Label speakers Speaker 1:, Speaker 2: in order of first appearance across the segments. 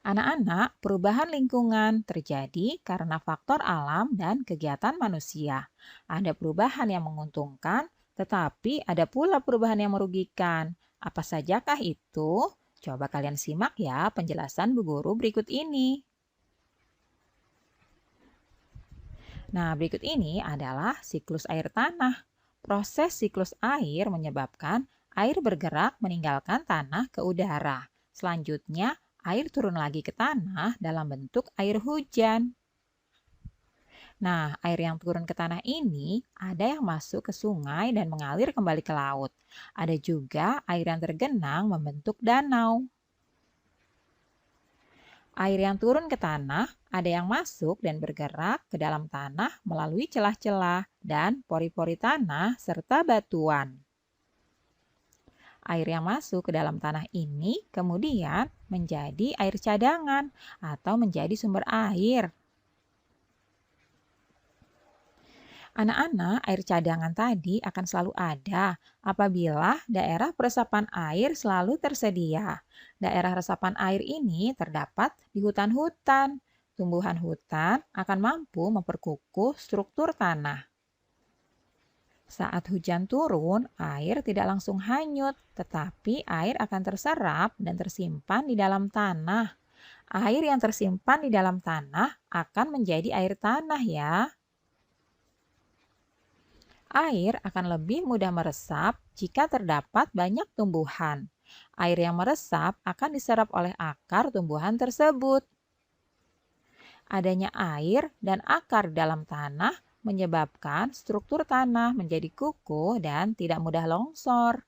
Speaker 1: Anak-anak, perubahan lingkungan terjadi karena faktor alam dan kegiatan manusia. Ada perubahan yang menguntungkan, tetapi ada pula perubahan yang merugikan. Apa sajakah itu? Coba kalian simak ya penjelasan Bu Guru berikut ini. Nah, berikut ini adalah siklus air tanah. Proses siklus air menyebabkan air bergerak meninggalkan tanah ke udara. Selanjutnya, air turun lagi ke tanah dalam bentuk air hujan. Nah, air yang turun ke tanah ini ada yang masuk ke sungai dan mengalir kembali ke laut. Ada juga air yang tergenang membentuk danau. Air yang turun ke tanah ada yang masuk dan bergerak ke dalam tanah melalui celah-celah dan pori-pori tanah serta batuan. Air yang masuk ke dalam tanah ini kemudian menjadi air cadangan atau menjadi sumber air. Anak-anak, air cadangan tadi akan selalu ada apabila daerah peresapan air selalu tersedia. Daerah resapan air ini terdapat di hutan-hutan. Tumbuhan hutan akan mampu memperkukuh struktur tanah. Saat hujan turun, air tidak langsung hanyut, tetapi air akan terserap dan tersimpan di dalam tanah. Air yang tersimpan di dalam tanah akan menjadi air tanah ya. Air akan lebih mudah meresap jika terdapat banyak tumbuhan. Air yang meresap akan diserap oleh akar tumbuhan tersebut. Adanya air dan akar dalam tanah menyebabkan struktur tanah menjadi kukuh dan tidak mudah longsor.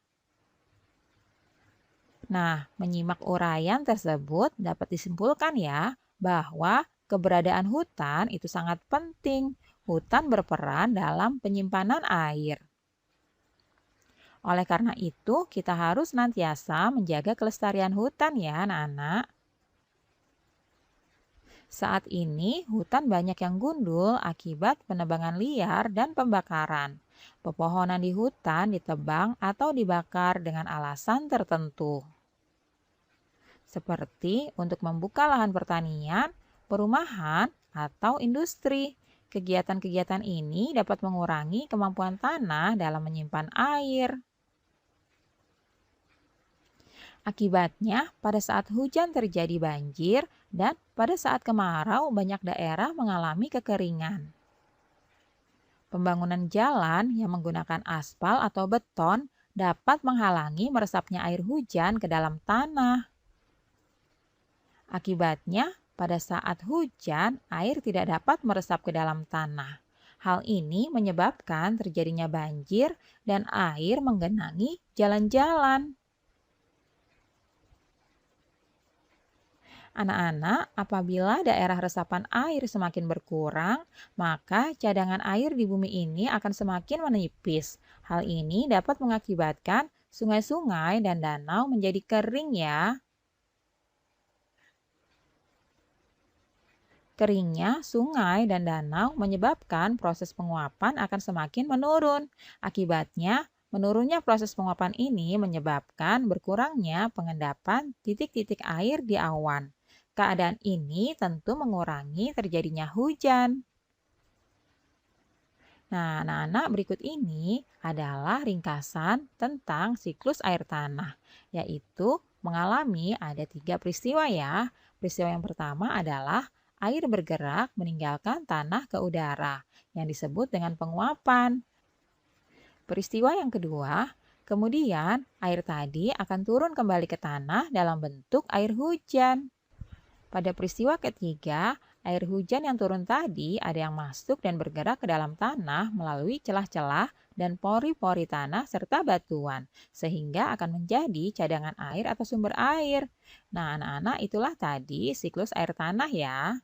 Speaker 1: Nah, menyimak uraian tersebut dapat disimpulkan ya bahwa keberadaan hutan itu sangat penting. Hutan berperan dalam penyimpanan air. Oleh karena itu, kita harus senantiasa menjaga kelestarian hutan ya, anak-anak. Saat ini, hutan banyak yang gundul akibat penebangan liar dan pembakaran. Pepohonan di hutan ditebang atau dibakar dengan alasan tertentu. Seperti untuk membuka lahan pertanian, perumahan, atau industri. Kegiatan-kegiatan ini dapat mengurangi kemampuan tanah dalam menyimpan air. Akibatnya, pada saat hujan terjadi banjir dan pada saat kemarau banyak daerah mengalami kekeringan. Pembangunan jalan yang menggunakan aspal atau beton dapat menghalangi meresapnya air hujan ke dalam tanah. Akibatnya, pada saat hujan, air tidak dapat meresap ke dalam tanah. Hal ini menyebabkan terjadinya banjir dan air menggenangi jalan-jalan. Anak-anak, apabila daerah resapan air semakin berkurang, maka cadangan air di bumi ini akan semakin menipis. Hal ini dapat mengakibatkan sungai-sungai dan danau menjadi kering ya. Keringnya sungai dan danau menyebabkan proses penguapan akan semakin menurun. Akibatnya, menurunnya proses penguapan ini menyebabkan berkurangnya pengendapan titik-titik air di awan. Keadaan ini tentu mengurangi terjadinya hujan. Nah, anak-anak, berikut ini adalah ringkasan tentang siklus air tanah, yaitu mengalami ada 3 peristiwa ya. Peristiwa yang pertama adalah air bergerak meninggalkan tanah ke udara, yang disebut dengan penguapan. Peristiwa yang kedua, kemudian air tadi akan turun kembali ke tanah dalam bentuk air hujan. Pada peristiwa ketiga, air hujan yang turun tadi ada yang masuk dan bergerak ke dalam tanah melalui celah-celah dan pori-pori tanah serta batuan, sehingga akan menjadi cadangan air atau sumber air. Nah, anak-anak, itulah tadi siklus air tanah ya.